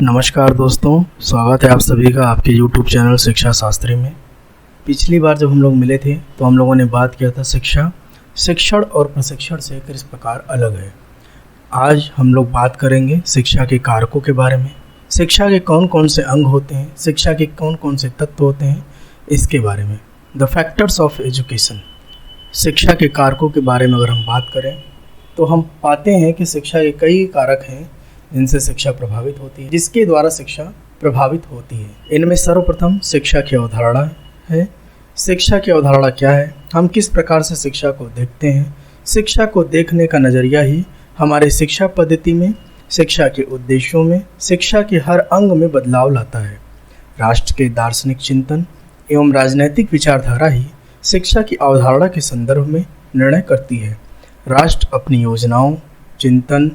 नमस्कार दोस्तों, स्वागत है आप सभी का आपके YouTube चैनल शिक्षा शास्त्री में। पिछली बार जब हम लोग मिले थे तो हम लोगों ने बात किया था शिक्षण और प्रशिक्षण से किस प्रकार अलग है। आज हम लोग बात करेंगे शिक्षा के कारकों के बारे में। शिक्षा के कौन कौन से अंग होते हैं, शिक्षा के कौन कौन से तत्व होते हैं, इसके बारे में। The factors of education. शिक्षा के कारकों के बारे में अगर हम बात करें तो हम पाते हैं कि शिक्षा के कई कारक हैं जिनसे शिक्षा प्रभावित होती है, जिसके द्वारा शिक्षा प्रभावित होती है। इनमें सर्वप्रथम शिक्षा की अवधारणा है। शिक्षा की अवधारणा क्या है, हम किस प्रकार से शिक्षा को देखते हैं। शिक्षा को देखने का नज़रिया ही हमारे शिक्षा पद्धति में, शिक्षा के उद्देश्यों में, शिक्षा के हर अंग में बदलाव लाता है। राष्ट्र के दार्शनिक चिंतन एवं राजनैतिक विचारधारा ही शिक्षा की अवधारणा के संदर्भ में निर्णय करती है। राष्ट्र अपनी योजनाओं, चिंतन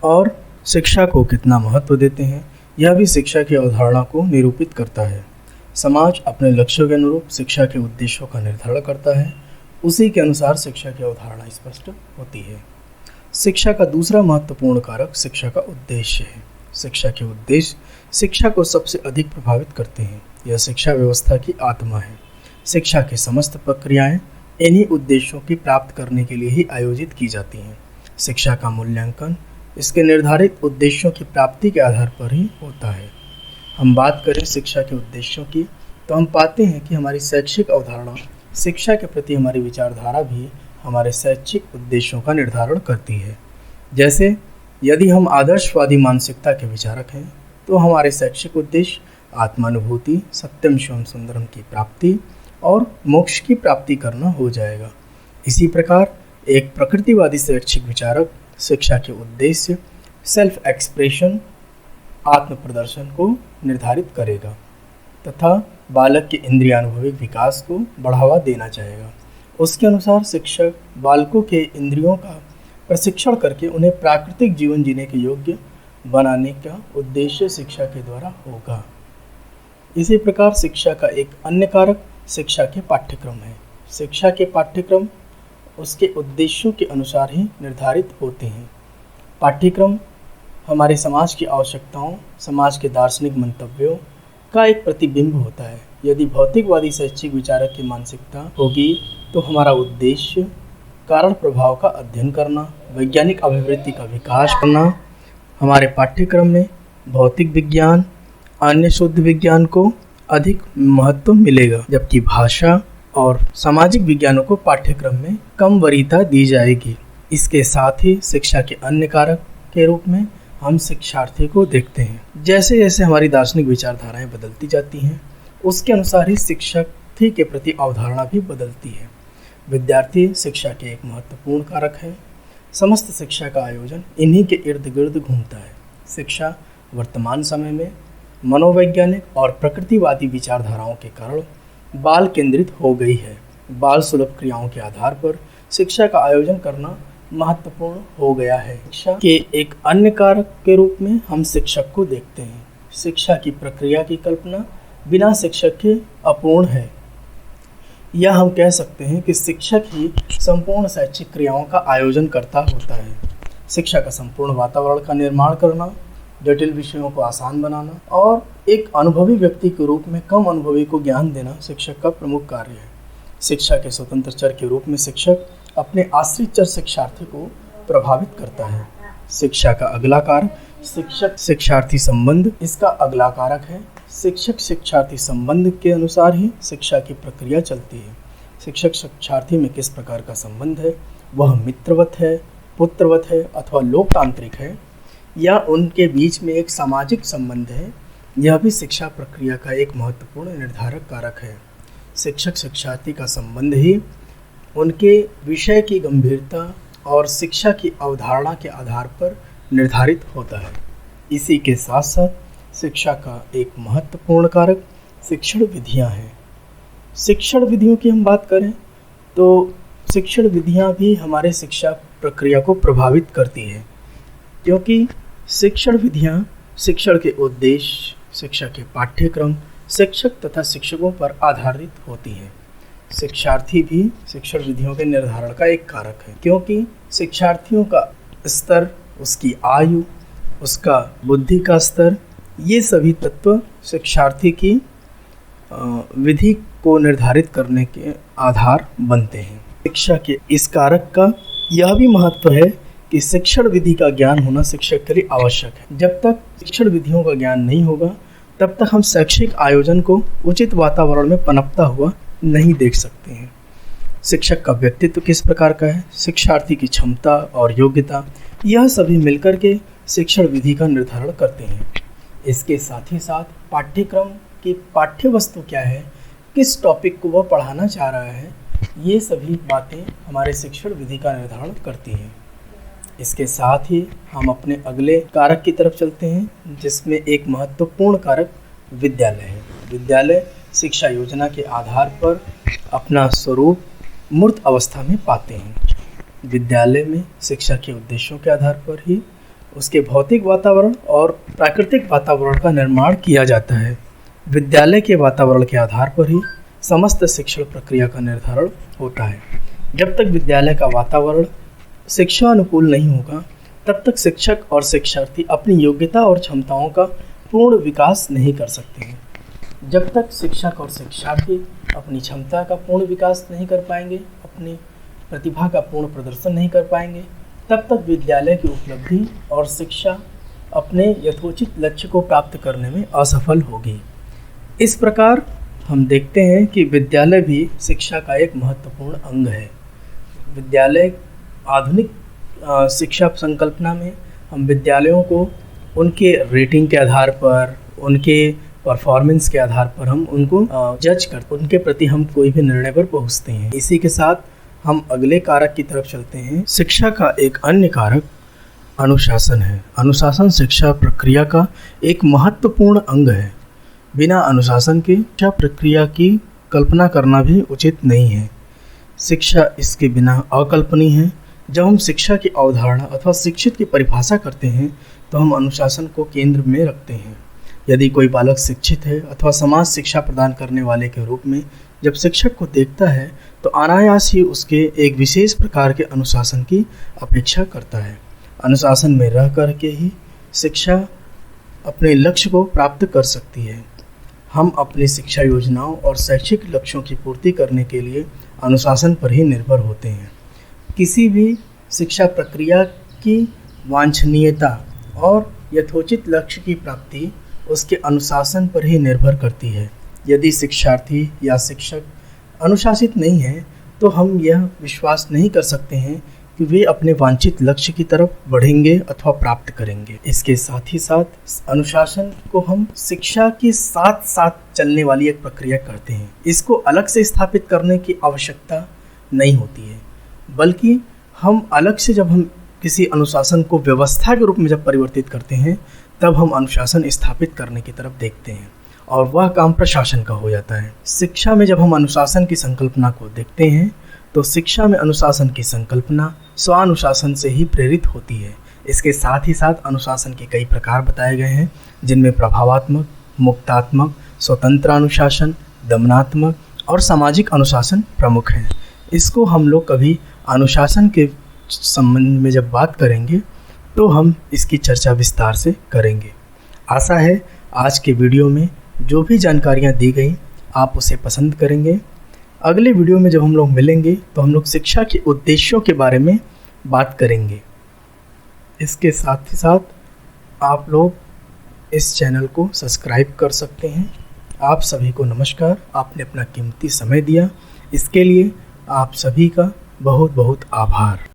और शिक्षा को कितना महत्व देते हैं, यह भी शिक्षा की अवधारणा को निरूपित करता है। समाज अपने लक्ष्यों के अनुरूप शिक्षा के उद्देश्यों का निर्धारण करता है, उसी के अनुसार शिक्षा की अवधारणा स्पष्ट होती है। शिक्षा का दूसरा महत्वपूर्ण कारक शिक्षा का उद्देश्य है। शिक्षा के उद्देश्य शिक्षा को सबसे अधिक प्रभावित करते हैं। यह शिक्षा व्यवस्था की आत्मा है। शिक्षा की समस्त प्रक्रियाएं इन्हीं उद्देश्यों की प्राप्त करने के लिए ही आयोजित की जाती हैं। शिक्षा का मूल्यांकन इसके निर्धारित उद्देश्यों की प्राप्ति के आधार पर ही होता है। हम बात करें शिक्षा के उद्देश्यों की तो हम पाते हैं कि हमारी शैक्षिक अवधारणा, शिक्षा के प्रति हमारी विचारधारा भी हमारे शैक्षिक उद्देश्यों का निर्धारण करती है। जैसे यदि हम आदर्शवादी मानसिकता के विचारक हैं तो हमारे शैक्षिक उद्देश्य आत्मानुभूति, सत्यम शिवम सुंदरम की प्राप्ति और मोक्ष की प्राप्ति करना हो जाएगा। इसी प्रकार एक प्रकृतिवादी शैक्षिक विचारक शिक्षा के उद्देश्य सेल्फ एक्सप्रेशन, आत्म प्रदर्शन को निर्धारित करेगा तथा बालक के इंद्रियानुभविक विकास को बढ़ावा देना चाहेगा। उसके अनुसार शिक्षक बालकों के इंद्रियों का प्रशिक्षण करके उन्हें प्राकृतिक जीवन जीने के योग्य बनाने का उद्देश्य शिक्षा के द्वारा होगा। इसी प्रकार शिक्षा का एक अन्य कारक शिक्षा के पाठ्यक्रम है। शिक्षा के पाठ्यक्रम उसके उद्देश्यों के अनुसार ही निर्धारित होते हैं। पाठ्यक्रम हमारे समाज की आवश्यकताओं, समाज के दार्शनिक मंतव्यों का एक प्रतिबिंब होता है। यदि भौतिकवादी शैक्षिक विचारक की मानसिकता होगी तो हमारा उद्देश्य कारण प्रभाव का अध्ययन करना, वैज्ञानिक अभिवृत्ति का विकास करना। हमारे पाठ्यक्रम में भौतिक विज्ञान, अन्य शुद्ध विज्ञान को अधिक महत्व मिलेगा, जबकि भाषा और सामाजिक विज्ञानों को पाठ्यक्रम में कम वरीयता दी जाएगी। इसके साथ ही शिक्षा के अन्य कारक के रूप में हम शिक्षार्थी को देखते हैं। जैसे जैसे हमारी दार्शनिक विचारधाराएं बदलती जाती हैं, उसके अनुसार ही शिक्षार्थी के प्रति अवधारणा भी बदलती है। विद्यार्थी शिक्षा के एक महत्वपूर्ण कारक है। समस्त शिक्षा का आयोजन इन्हीं के इर्द गिर्द घूमता है। शिक्षा वर्तमान समय में मनोवैज्ञानिक और प्रकृतिवादी विचारधाराओं के कारण बाल केंद्रित हो गई है। बाल सुलभ क्रियाओं के आधार पर शिक्षा का आयोजन करना महत्वपूर्ण हो गया है। शिक्षा के एक अन्य कारक के रूप में हम शिक्षक को देखते हैं। शिक्षा की प्रक्रिया की कल्पना बिना शिक्षक के अपूर्ण है। या हम कह सकते हैं कि शिक्षक ही संपूर्ण शैक्षिक क्रियाओं का आयोजन करता होता है। शिक्षा का संपूर्ण वातावरण का निर्माण करना, जटिल विषयों को आसान बनाना और एक अनुभवी व्यक्ति के रूप में कम अनुभवी को ज्ञान देना शिक्षक का प्रमुख कार्य है। शिक्षा के स्वतंत्र चर के रूप में शिक्षक अपने आश्रित चर शिक्षार्थी को प्रभावित करता है। शिक्षा का अगला कारक शिक्षक शिक्षार्थी संबंध इसका अगला कारक है। शिक्षक शिक्षार्थी संबंध के अनुसार ही शिक्षा की प्रक्रिया चलती है। शिक्षक शिक्षार्थी में किस प्रकार का संबंध है, वह मित्रवत है, पुत्रवत है अथवा लोकतांत्रिक है या उनके बीच में एक सामाजिक संबंध है, यह भी शिक्षा प्रक्रिया का एक महत्वपूर्ण निर्धारक कारक है। शिक्षक शिक्षार्थी का संबंध ही उनके विषय की गंभीरता और शिक्षा की अवधारणा के आधार पर निर्धारित होता है। इसी के साथ साथ शिक्षा का एक महत्वपूर्ण कारक शिक्षण विधियां हैं। शिक्षण विधियों की हम बात करें तो शिक्षण विधियां भी हमारे शिक्षा प्रक्रिया को प्रभावित करती है, क्योंकि शिक्षण विधियां शिक्षण के उद्देश्य, शिक्षा के पाठ्यक्रम, शिक्षक तथा शिक्षकों पर आधारित होती हैं। शिक्षार्थी भी शिक्षण विधियों के निर्धारण का एक कारक है, क्योंकि शिक्षार्थियों का स्तर, उसकी आयु, उसका बुद्धि का स्तर ये सभी तत्व शिक्षार्थी की विधि को निर्धारित करने के आधार बनते हैं। शिक्षा के इस कारक का यह भी महत्व है कि शिक्षण विधि का ज्ञान होना शिक्षक के लिए आवश्यक है। जब तक शिक्षण विधियों का ज्ञान नहीं होगा तब तक हम शैक्षिक आयोजन को उचित वातावरण में पनपता हुआ नहीं देख सकते हैं। शिक्षक का व्यक्तित्व किस प्रकार का है, शिक्षार्थी की क्षमता और योग्यता, यह सभी मिलकर के शिक्षण विधि का निर्धारण करते हैं। इसके साथ ही साथ पाठ्यक्रम की पाठ्य वस्तु क्या है, किस टॉपिक को वह पढ़ाना चाह रहा है, ये सभी बातें हमारे शिक्षण विधि का निर्धारण करती हैं। इसके साथ ही हम अपने अगले कारक की तरफ चलते हैं, जिसमें एक महत्वपूर्ण कारक विद्यालय है। विद्यालय शिक्षा योजना के आधार पर अपना स्वरूप मूर्त अवस्था में पाते हैं। विद्यालय में शिक्षा के उद्देश्यों के आधार पर ही उसके भौतिक वातावरण और प्राकृतिक वातावरण का निर्माण किया जाता है। विद्यालय के वातावरण के आधार पर ही समस्त शिक्षण प्रक्रिया का निर्धारण होता है। जब तक विद्यालय का वातावरण शिक्षा अनुकूल नहीं होगा तब तक शिक्षक और शिक्षार्थी अपनी योग्यता और क्षमताओं का पूर्ण विकास नहीं कर सकते हैं। जब तक शिक्षक और शिक्षार्थी अपनी क्षमता का पूर्ण विकास नहीं कर पाएंगे, अपनी प्रतिभा का पूर्ण प्रदर्शन नहीं कर पाएंगे, तब तक विद्यालय की उपलब्धि और शिक्षा अपने यथोचित लक्ष्य को प्राप्त करने में असफल होगी। इस प्रकार हम देखते हैं कि विद्यालय भी शिक्षा का एक महत्वपूर्ण अंग है। विद्यालय आधुनिक शिक्षा संकल्पना में हम विद्यालयों को उनके रेटिंग के आधार पर, उनके परफॉर्मेंस के आधार पर हम उनको जज करते, उनके प्रति हम कोई भी निर्णय पर पहुंचते हैं। इसी के साथ हम अगले कारक की तरफ चलते हैं। शिक्षा का एक अन्य कारक अनुशासन है। अनुशासन शिक्षा प्रक्रिया का एक महत्वपूर्ण अंग है। बिना अनुशासन के शिक्षा प्रक्रिया की कल्पना करना भी उचित नहीं है। शिक्षा इसके बिना अकल्पनीय है। जब हम शिक्षा की अवधारणा अथवा शिक्षित की परिभाषा करते हैं तो हम अनुशासन को केंद्र में रखते हैं। यदि कोई बालक शिक्षित है अथवा समाज शिक्षा प्रदान करने वाले के रूप में जब शिक्षक को देखता है तो अनायास ही उसके एक विशेष प्रकार के अनुशासन की अपेक्षा करता है। अनुशासन में रह कर के ही शिक्षा अपने लक्ष्य को प्राप्त कर सकती है। हम अपनी शिक्षा योजनाओं और शैक्षिक लक्ष्यों की पूर्ति करने के लिए अनुशासन पर ही निर्भर होते हैं। किसी भी शिक्षा प्रक्रिया की वांछनीयता और यथोचित लक्ष्य की प्राप्ति उसके अनुशासन पर ही निर्भर करती है। यदि शिक्षार्थी या शिक्षक अनुशासित नहीं है तो हम यह विश्वास नहीं कर सकते हैं कि वे अपने वांछित लक्ष्य की तरफ बढ़ेंगे अथवा प्राप्त करेंगे। इसके साथ ही साथ अनुशासन को हम शिक्षा के साथ साथ चलने वाली एक प्रक्रिया करते हैं। इसको अलग से स्थापित करने की आवश्यकता नहीं होती है, बल्कि हम अलग से जब हम किसी अनुशासन को व्यवस्था के रूप में जब परिवर्तित करते हैं तब हम अनुशासन स्थापित करने की तरफ देखते हैं और वह काम प्रशासन का हो जाता है। शिक्षा में जब हम अनुशासन की संकल्पना को देखते हैं तो शिक्षा में अनुशासन की संकल्पना स्वानुशासन से ही प्रेरित होती है। इसके साथ ही साथ अनुशासन के कई प्रकार बताए गए हैं, जिनमें प्रभावात्मक, मुक्तात्मक, स्वतंत्र अनुशासन, दमनात्मक और सामाजिक अनुशासन प्रमुख हैं। इसको हम लोग कभी अनुशासन के संबंध में जब बात करेंगे तो हम इसकी चर्चा विस्तार से करेंगे। आशा है आज के वीडियो में जो भी जानकारियाँ दी गई आप उसे पसंद करेंगे। अगले वीडियो में जब हम लोग मिलेंगे तो हम लोग शिक्षा के उद्देश्यों के बारे में बात करेंगे। इसके साथ ही साथ आप लोग इस चैनल को सब्सक्राइब कर सकते हैं। आप सभी को नमस्कार। आपने अपना कीमती समय दिया, इसके लिए आप सभी का बहुत बहुत आभार।